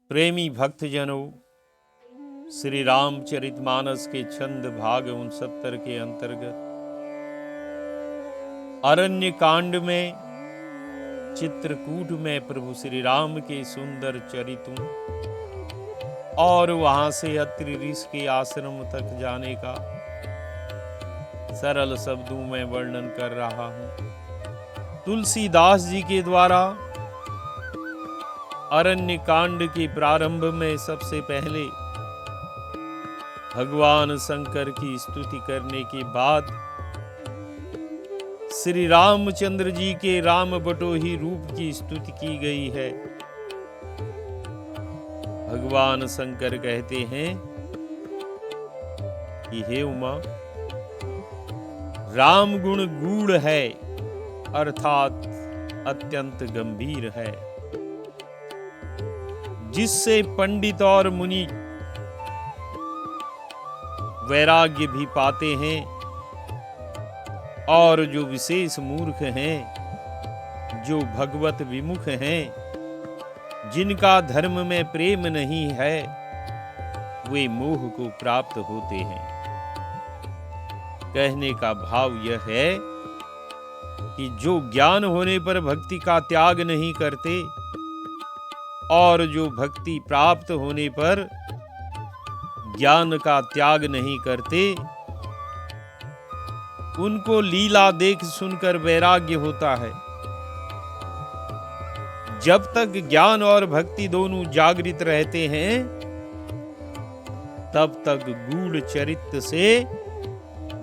प्रेमी भक्तजनों, श्री रामचरितमानस के छंद भाग 69 के अंतर्गत अरण्य कांड में चित्रकूट में प्रभु श्री राम के सुंदर चरितों और वहां से अत्रि ऋषि के आश्रम तक जाने का सरल शब्दों में वर्णन कर रहा हूं। तुलसीदास जी के द्वारा अरण्य कांड के प्रारंभ में सबसे पहले भगवान शंकर की स्तुति करने के बाद श्री रामचंद्र जी के राम बटोही रूप की स्तुति की गई है। भगवान शंकर कहते हैं कि हे उमा, राम गुण गूढ़ है अर्थात अत्यंत गंभीर है, जिससे पंडित और मुनि वैराग्य भी पाते हैं और जो विशेष मूर्ख हैं, जो भगवत विमुख हैं, जिनका धर्म में प्रेम नहीं है, वे मोह को प्राप्त होते हैं। कहने का भाव यह है कि जो ज्ञान होने पर भक्ति का त्याग नहीं करते और जो भक्ति प्राप्त होने पर ज्ञान का त्याग नहीं करते, उनको लीला देख सुनकर वैराग्य होता है। जब तक ज्ञान और भक्ति दोनों जागृत रहते हैं, तब तक गूढ़ चरित्र से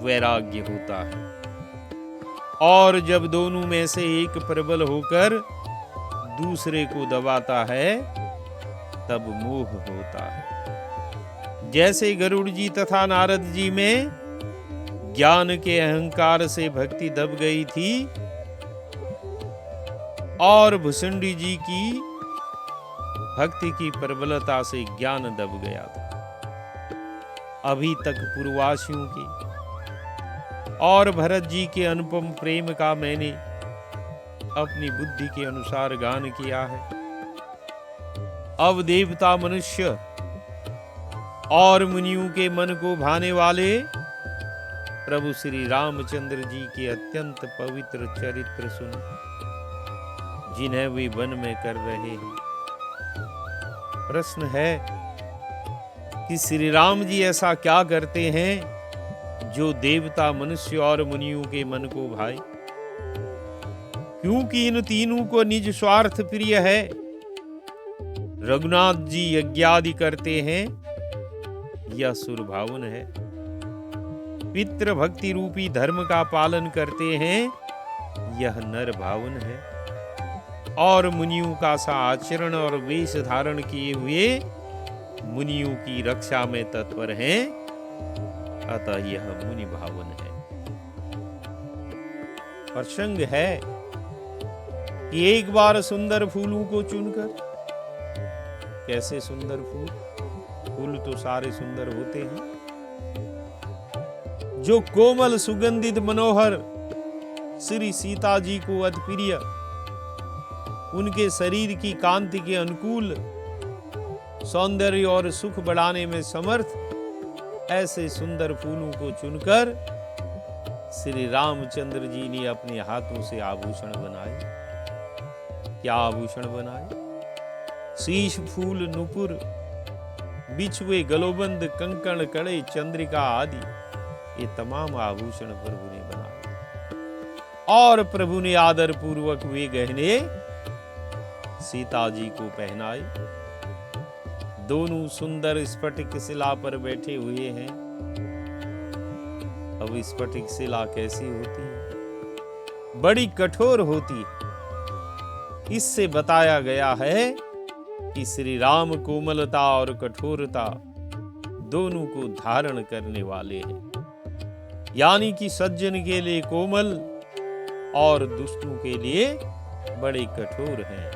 वैराग्य होता है, और जब दोनों में से एक प्रबल होकर दूसरे को दबाता है, तब मोह होता है। जैसे गरुड़ जी तथा नारद जी में ज्ञान के अहंकार से भक्ति दब गई थी और भुसुंडी जी की भक्ति की प्रबलता से ज्ञान दब गया था। अभी तक पूर्ववासियों के और भरत जी के अनुपम प्रेम का मैंने अपनी बुद्धि के अनुसार गान किया है। अब देवता, मनुष्य और मुनियों के मन को भाने वाले प्रभु श्री रामचंद्र जी के अत्यंत पवित्र चरित्र सुनो, जिन्हें वे वन में कर रहे हैं। प्रश्न है कि श्री राम जी ऐसा क्या करते हैं जो देवता, मनुष्य और मुनियों के मन को भाए? क्योंकि इन तीनों को निज स्वार्थ प्रिय है। रघुनाथ जी यज्ञादि करते हैं, यह सुरभावन है। पितृ भक्ति रूपी धर्म का पालन करते हैं, यह नर भावन है। और मुनियों का सा आचरण और वेश धारण किए हुए मुनियों की रक्षा में तत्पर हैं, अतः यह मुनि भावन है। प्रसंग है कि एक बार सुंदर फूलों को चुनकर, कैसे सुंदर फूल? फूल तो सारे सुंदर होते हैं, जो कोमल सुगंधित मनोहर श्री सीता जी को अति प्रिय, उनके शरीर की कांति के अनुकूल, सौंदर्य और सुख बढ़ाने में समर्थ, ऐसे सुंदर फूलों को चुनकर श्री रामचंद्र जी ने अपने हाथों से आभूषण बनाए। क्या आभूषण बनाए? शीश फूल, नुपुर, बिछुए, गलोबंद, कंकण, कड़े, चंद्रिका आदि ये तमाम आभूषण प्रभु ने बनाए और प्रभु ने आदर पूर्वक वे गहने सीता जी को पहनाए। दोनों सुंदर स्फटिक शिला पर बैठे हुए हैं। अब स्फटिक शिला कैसी होती है? बड़ी कठोर होती है। इससे बताया गया है कि श्री राम कोमलता और कठोरता दोनों को धारण करने वाले हैं, यानी कि सज्जन के लिए कोमल और दुष्टों के लिए बड़े कठोर हैं।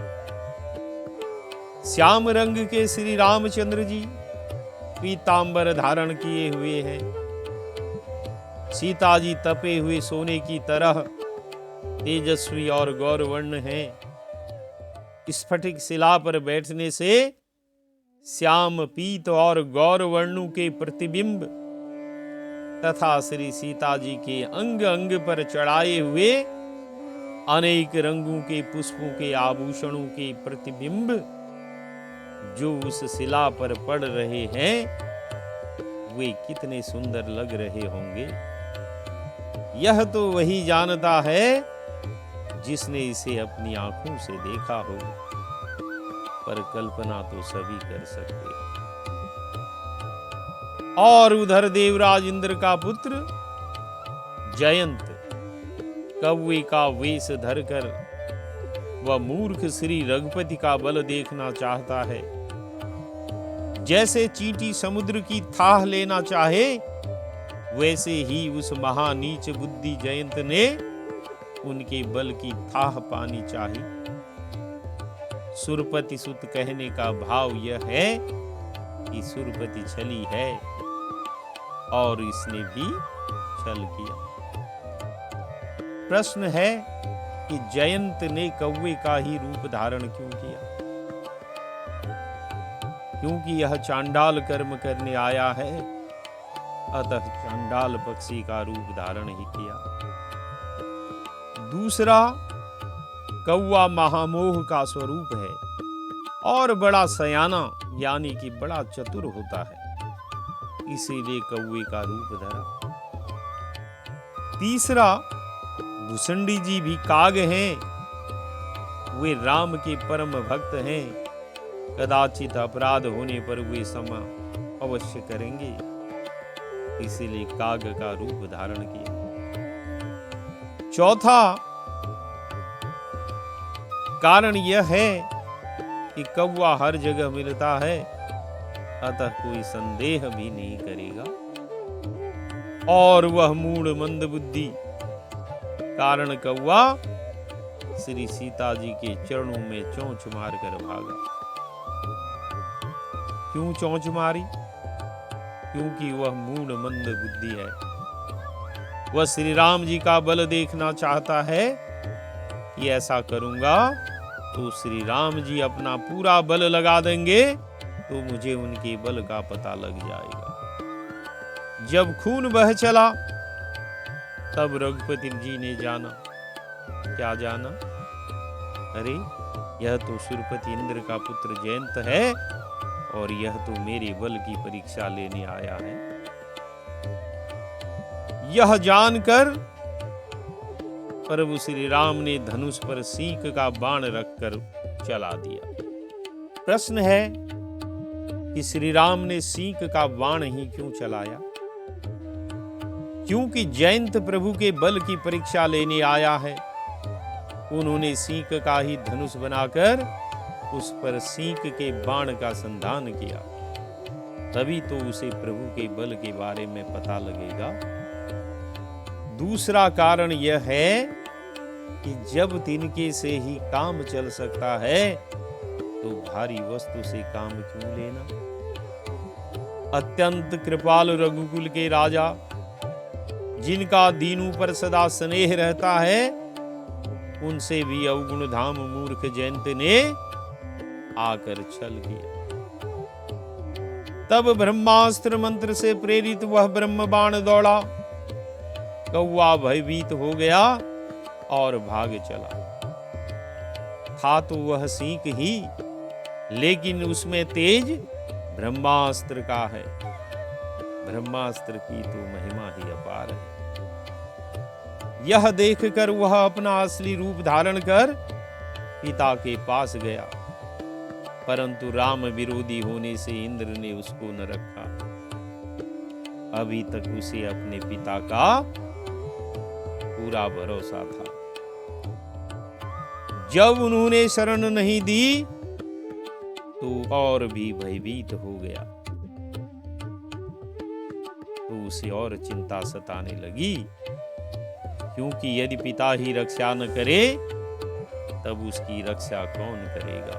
श्याम रंग के श्री रामचंद्र जी पीतांबर धारण किए हुए हैं। सीता जी तपे हुए सोने की तरह तेजस्वी और गौरवर्ण हैं। स्फटिक शिला पर बैठने से श्याम पीत और गौर वर्णों के प्रतिबिंब तथा श्री सीता जी के अंग अंग पर चढ़ाए हुए अनेक रंगों के पुष्पों के आभूषणों के प्रतिबिंब जो उस शिला पर पड़ रहे हैं वे कितने सुंदर लग रहे होंगे। यह तो वही जानता है जिसने इसे अपनी आंखों से देखा हो, पर कल्पना तो सभी कर सकते हैं। और उधर देवराज इंद्र का पुत्र जयंत कौवे का वेश धरकर वह मूर्ख श्री रघुपति का बल देखना चाहता है। जैसे चींटी समुद्र की थाह लेना चाहे, वैसे ही उस महानीच बुद्धि जयंत ने उनके बल की थाह पानी चाहिए। सुरपति सुत कहने का भाव यह है कि सुरपति छली है और इसने भी छल किया। प्रश्न है कि जयंत ने कौवे का ही रूप धारण क्यों किया? क्योंकि यह चांडाल कर्म करने आया है, अतः चांडाल पक्षी का रूप धारण ही किया। दूसरा, कौवा महामोह का स्वरूप है और बड़ा सयाना यानी कि बड़ा चतुर होता है, इसीलिए कौवे का रूप धरा। तीसरा, भुसंडी जी भी काग हैं, वे राम के परम भक्त हैं, कदाचित अपराध होने पर वे क्षमा अवश्य करेंगे, इसीलिए काग का रूप धारण किया। चौथा कारण यह है कि कौवा हर जगह मिलता है, अतः कोई संदेह भी नहीं करेगा। और वह मूढ़ मंद बुद्धि कारण कौवा श्री सीता जी के चरणों में चोंच मारकर भागा। क्यों चोंच मारी? क्योंकि वह मूढ़ मंद बुद्धि है। वह श्री राम जी का बल देखना चाहता है कि ऐसा करूंगा तो श्री राम जी अपना पूरा बल लगा देंगे तो मुझे उनके बल का पता लग जाएगा। जब खून बह चला तब रघुपति जी ने जाना। क्या जाना? अरे यह तो सुरपति इंद्र का पुत्र जयंत है और यह तो मेरे बल की परीक्षा लेने आया है। यह जानकर प्रभु श्री राम ने धनुष पर सींग का बाण रखकर चला दिया। प्रश्न है कि श्री राम ने सींग का बाण ही क्यों चलाया? क्योंकि जयंत प्रभु के बल की परीक्षा लेने आया है। उन्होंने सींग का ही धनुष बनाकर उस पर सींग के बाण का संधान किया, तभी तो उसे प्रभु के बल के बारे में पता लगेगा। दूसरा कारण यह है कि जब तिनके से ही काम चल सकता है तो भारी वस्तु से काम क्यों लेना? अत्यंत कृपालु रघुकुल के राजा, जिनका दीनों पर सदा स्नेह रहता है, उनसे भी अवगुण धाम मूर्ख जयंत ने आकर छल किया। तब ब्रह्मास्त्र मंत्र से प्रेरित वह ब्रह्म बाण दौड़ा। कौवा भयभीत हो गया और भाग चला। था तो वह सींग ही, लेकिन उसमें तेज ब्रह्मास्त्र का है। ब्रह्मास्त्र की तो महिमा ही अपार है। यह देखकर वह अपना असली रूप धारण कर पिता के पास गया, परंतु राम विरोधी होने से इंद्र ने उसको न रखा। अभी तक उसे अपने पिता का पूरा भरोसा था। जब उन्होंने शरण नहीं दी तो और भी भयभीत हो गया, तो उसे और चिंता सताने लगी, क्योंकि यदि पिता ही रक्षा न करे तब उसकी रक्षा कौन करेगा?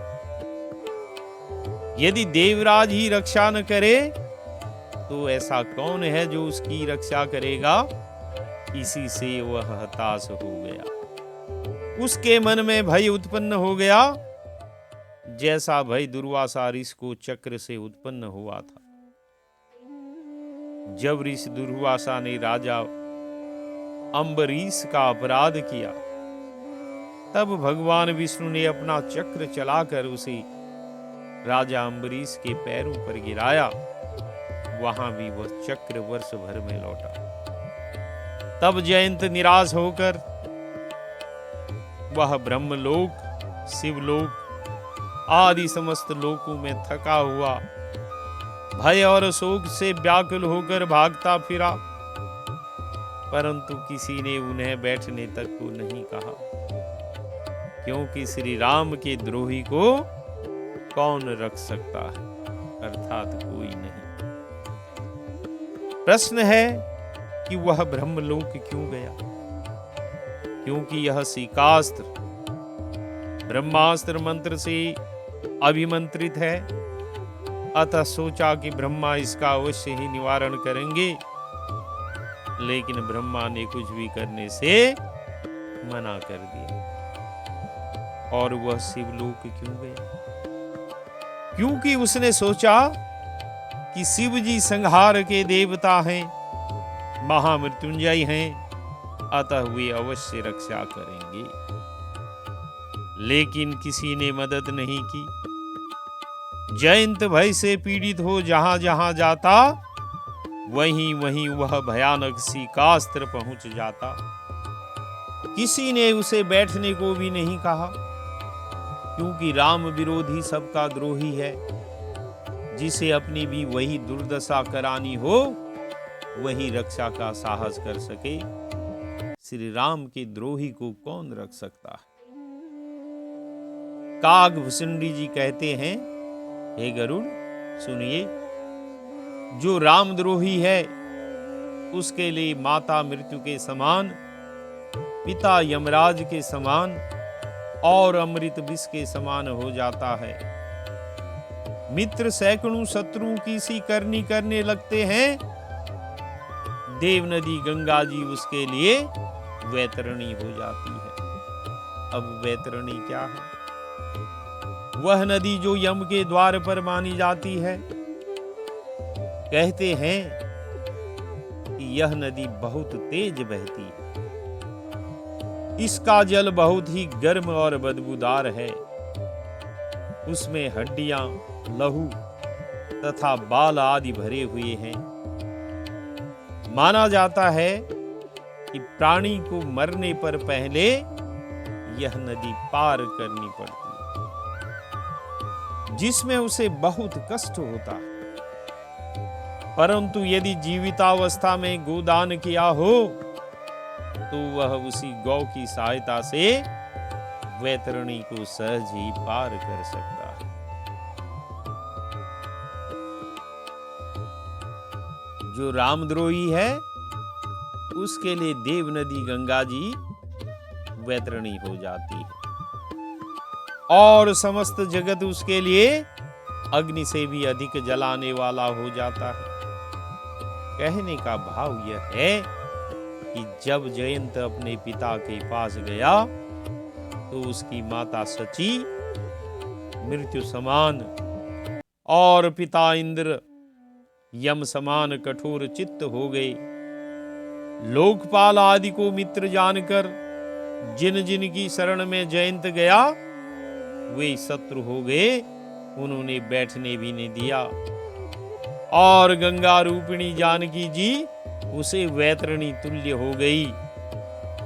यदि देवराज ही रक्षा न करे तो ऐसा कौन है जो उसकी रक्षा करेगा? इसी से वह हताश हो गया। उसके मन में भय उत्पन्न हो गया। जैसा भय दुर्वासा ऋषि को चक्र से उत्पन्न हुआ था। जब ऋषि दुर्वासा ने राजा अम्बरीश का अपराध किया, तब भगवान विष्णु ने अपना चक्र चलाकर उसे राजा अम्बरीश के पैरों पर गिराया। वहां भी वह चक्र वर्ष भर में लौटा। तब जयंत निराश होकर वह ब्रह्मलोक, शिवलोक आदि समस्त लोकों में थका हुआ, भय और शोक से व्याकुल होकर भागता फिरा, परंतु किसी ने उन्हें बैठने तक को नहीं कहा, क्योंकि श्री राम के द्रोही को कौन रख सकता है, अर्थात कोई नहीं। प्रश्न है कि वह ब्रह्मलोक क्यों गया? क्योंकि यह सिकास्त्र ब्रह्मास्त्र मंत्र से अभिमंत्रित है, अतः सोचा कि ब्रह्मा इसका अवश्य ही निवारण करेंगे, लेकिन ब्रह्मा ने कुछ भी करने से मना कर दिया। और वह शिवलोक क्यों गया? क्योंकि उसने सोचा कि शिव जी संहार के देवता हैं, महामृत्युंजय हैं, अतः वे अवश्य रक्षा करेंगे। लेकिन किसी ने मदद नहीं की। जयंत भय से पीड़ित हो जहां जहां जाता, वहीं वहीं वह भयानक सिकास्त्र पहुंच जाता। किसी ने उसे बैठने को भी नहीं कहा, क्योंकि राम विरोधी सबका द्रोही है। जिसे अपनी भी वही दुर्दशा करानी हो, वही रक्षा का साहस कर सके। श्री राम के द्रोही को कौन रख सकता है? कागभूषणी जी कहते हैं, हे गरुड़ सुनिए, जो रामद्रोही है उसके लिए माता मृत्यु के समान, पिता यमराज के समान और अमृत विष के समान हो जाता है। मित्र सैकड़ों शत्रुओं की सी करनी करने लगते हैं, देव नदी गंगा जी उसके लिए वैतरणी हो जाती है। अब वैतरणी क्या है? वह नदी जो यम के द्वार पर मानी जाती है। कहते हैं कि यह नदी बहुत तेज बहती है। इसका जल बहुत ही गर्म और बदबूदार है। उसमें हड्डियां, लहू तथा बाल आदि भरे हुए हैं। माना जाता है कि प्राणी को मरने पर पहले यह नदी पार करनी पड़ती है, जिसमें उसे बहुत कष्ट होता है। परंतु यदि जीवितावस्था में गोदान किया हो, तो वह उसी गौ की सहायता से वैतरणी को सहज ही पार कर सकता है। जो रामद्रोही है उसके लिए देव नदी गंगा जी वैतरणी हो जाती है, और समस्त जगत उसके लिए अग्नि से भी अधिक जलाने वाला हो जाता है। कहने का भाव यह है कि जब जयंत अपने पिता के पास गया, तो उसकी माता सची मृत्यु समान और पिता इंद्र यम समान कठोर चित्त हो गए। लोकपाल आदि को मित्र जानकर जिन जिन की शरण में जयंत गया, वे शत्रु हो गए। उन्होंने बैठने भी नहीं दिया। और गंगा रूपिणी जानकी जी उसे वैतरणी तुल्य हो गई।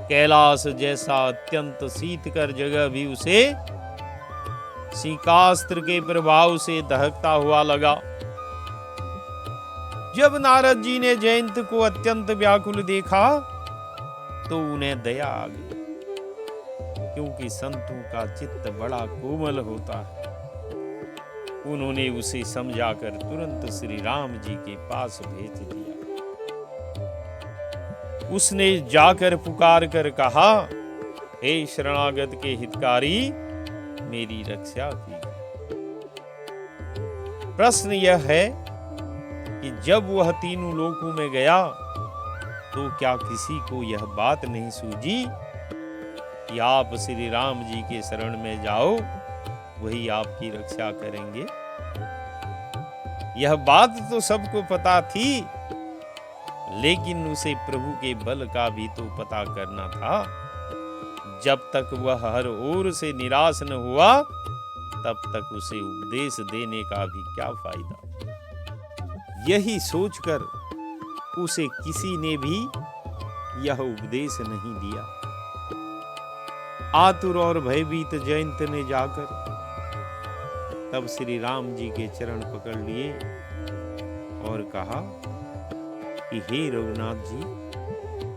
कैलाश जैसा अत्यंत शीतकर जगह भी उसे सिकास्त्र के प्रभाव से दहकता हुआ लगा। जब नारद जी ने जयंत को अत्यंत व्याकुल देखा, तो उन्हें दया आ गई, क्योंकि संतों का चित्त बड़ा कोमल होता है। उन्होंने उसे समझाकर तुरंत श्री राम जी के पास भेज दिया। उसने जाकर पुकार कर कहा, हे शरणागत के हितकारी, मेरी रक्षा की। प्रश्न यह है कि जब वह तीनों लोकों में गया, तो क्या किसी को यह बात नहीं सूझी कि आप श्री राम जी के शरण में जाओ, वही आपकी रक्षा करेंगे। यह बात तो सबको पता थी, लेकिन उसे प्रभु के बल का भी तो पता करना था। जब तक वह हर ओर से निराश न हुआ, तब तक उसे उपदेश देने का भी क्या फायदा। यही सोचकर उसे किसी ने भी यह उपदेश नहीं दिया। आतुर और भयभीत जयंत ने जाकर तब श्री राम जी के चरण पकड़ लिए और कहा कि हे रघुनाथ जी,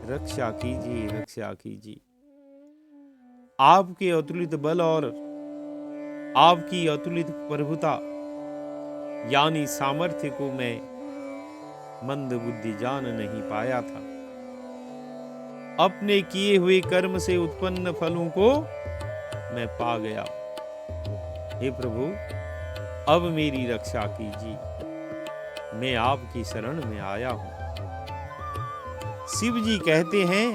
रक्षा कीजिए, रक्षा कीजिए। आपके अतुलित बल और आपकी अतुलित प्रभुता यानी सामर्थ्य को मैं मंद बुद्धि जान नहीं पाया था। अपने किए हुए कर्म से उत्पन्न फलों को मैं पा गया। हे प्रभु, अब मेरी रक्षा कीजिए, मैं आपकी शरण में आया हूं। शिव जी कहते हैं,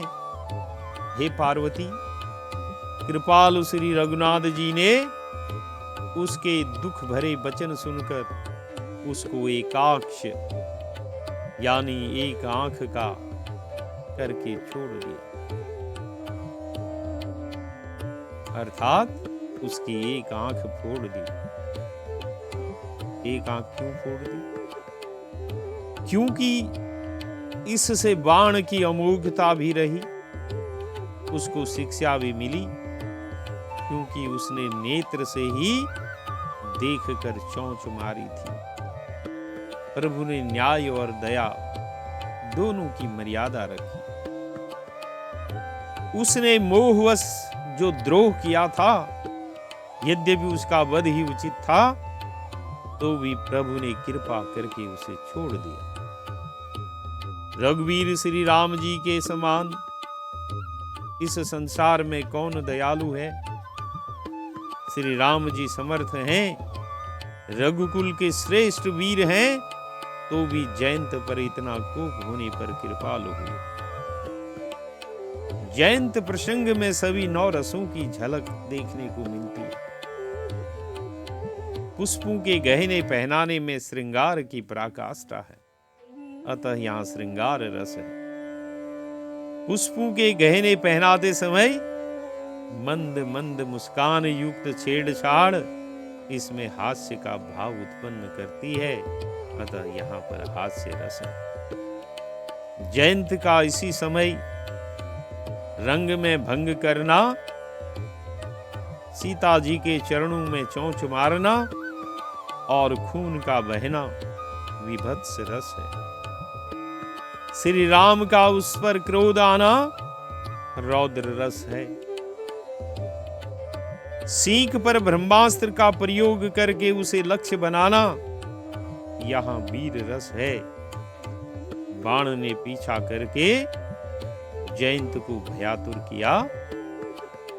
हे पार्वती, कृपालु श्री रघुनाथ जी ने उसके दुख भरे वचन सुनकर उसको एकाक्ष यानी एक आंख का करके छोड़ दिया। अर्थात उसकी एक आंख फोड़ दी। एक आंख क्यों फोड़ दी? क्योंकि इससे बाण की अमोघता भी रही, उसको शिक्षा भी मिली, क्योंकि उसने नेत्र से ही देखकर चोंच मारी थी। प्रभु ने न्याय और दया दोनों की मर्यादा रखी। उसने मोहवश जो द्रोह किया था, यद्यपि उसका वध ही उचित था, तो भी प्रभु ने कृपा करके उसे छोड़ दिया। रघुवीर श्री राम जी के समान इस संसार में कौन दयालु है। श्री राम जी समर्थ हैं, रघुकुल के श्रेष्ठ वीर हैं, तो भी जयंत पर इतना कोप होने पर कृपालु हुए। जयंत प्रसंग में सभी 9 रसों की झलक देखने को मिलती है। पुष्पों के गहने पहनाने में श्रृंगार की पराकाष्ठा है, अतः यहां श्रृंगार रस है। पुष्पों के गहने पहनाते समय मंद मंद मुस्कान युक्त छेड़छाड़ इसमें हास्य का भाव उत्पन्न करती है, अतः यहाँ पर हास्य रस है। जयंत का इसी समय रंग में भंग करना, सीता जी के चरणों में चोंच मारना और खून का बहना विभत्स रस है। श्री राम का उस पर क्रोध आना रौद्र रस है। सींग पर ब्रह्मास्त्र का प्रयोग करके उसे लक्ष्य बनाना यहां वीर रस है। बाण ने पीछा करके जयंत को भयातुर किया,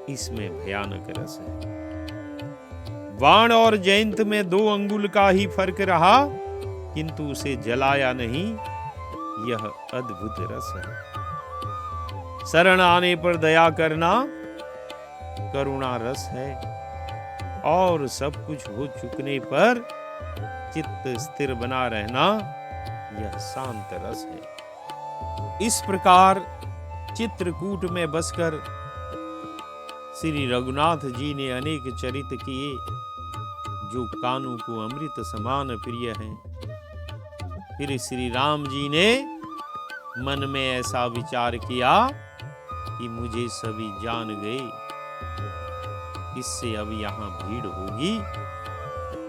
इसमें भयानक रस है। बाण और जयंत में 2 अंगुल का ही फर्क रहा, किंतु उसे जलाया नहीं, यह अद्भुत रस है। शरण आने पर दया करना करुणा रस है, और सब कुछ हो चुकने पर चित्त स्थिर बना रहना यह शांत रस है। इस प्रकार चित्रकूट में बसकर श्री रघुनाथ जी ने अनेक चरित किए, जो कानों को अमृत समान प्रिय हैं। फिर श्री राम जी ने मन में ऐसा विचार किया कि मुझे सभी जान गए, इससे अब यहाँ भीड़ होगी,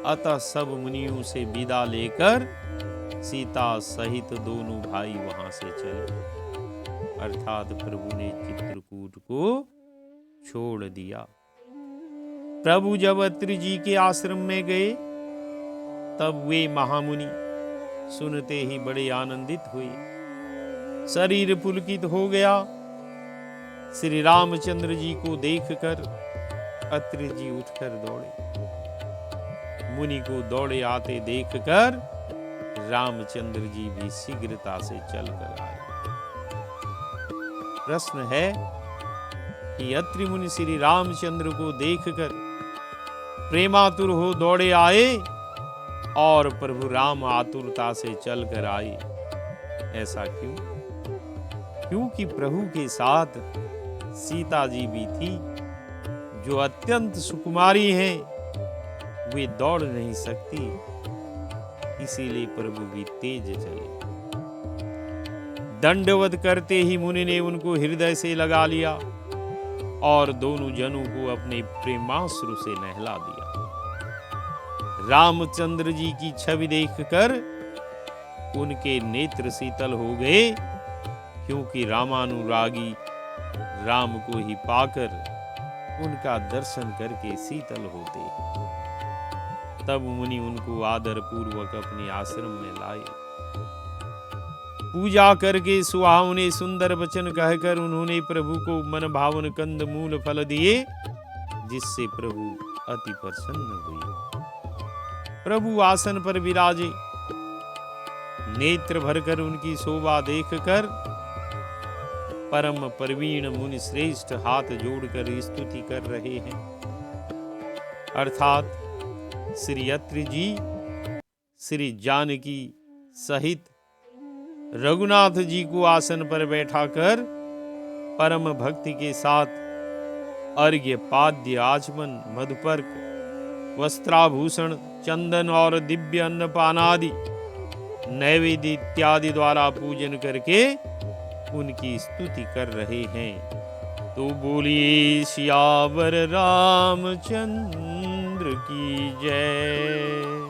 अतः सब मुनियों से विदा लेकर सीता सहित दोनों भाई वहां से चले। अर्थात प्रभु ने चित्रकूट को छोड़ दिया। प्रभु जब अत्रि जी के आश्रम में गए, तब वे महामुनि सुनते ही बड़े आनंदित हुए। शरीर पुलकित हो गया। श्री रामचंद्र जी को देखकर अत्रि जी उठकर दौड़े। मुनि को दौड़े आते देखकर रामचंद्र जी भी शीघ्रता से चलकर आए। प्रश्न है कि अत्रि मुनि श्री रामचंद्र को देखकर प्रेमातुर हो दौड़े आए और प्रभु राम आतुरता से चल कर आए। ऐसा क्यों? क्योंकि प्रभु के साथ सीता जी भी थी, जो अत्यंत सुकुमारी हैं, वे दौड़ नहीं सकती, इसीलिए प्रभु भी तेज चले। दंडवत करते ही मुनि ने उनको हृदय से लगा लिया और दोनों जनों को अपने प्रेमाश्रु से नहला दिया। रामचंद्र जी की छवि देखकर उनके नेत्र शीतल हो गए, क्योंकि रामानुरागी राम को ही पाकर उनका दर्शन करके शीतल होते। तब मुनि उनको आदर पूर्वक अपने आश्रम में लाए। पूजा करके सुहावने सुंदर वचन कहकर उन्होंने प्रभु को मन भावन कंद मूल फल दिए, जिससे प्रभु अति प्रसन्न हुए। प्रभु आसन पर विराजे, नेत्र भरकर उनकी शोभा देखकर परम प्रवीण मुनि श्रेष्ठ हाथ जोड़कर स्तुति कर रहे हैं। अर्थात श्री अत्रि जी श्री जानकी सहित रघुनाथ जी को आसन पर बैठाकर परम भक्ति के साथ अर्घ्य पाद्य आचमन मधुपर्क वस्त्राभूषण चंदन और दिव्य अन्नपान आदि नैवेद्य इत्यादि द्वारा पूजन करके उनकी स्तुति कर रहे हैं। तो बोलिए सियावर रामचंद्र की जय।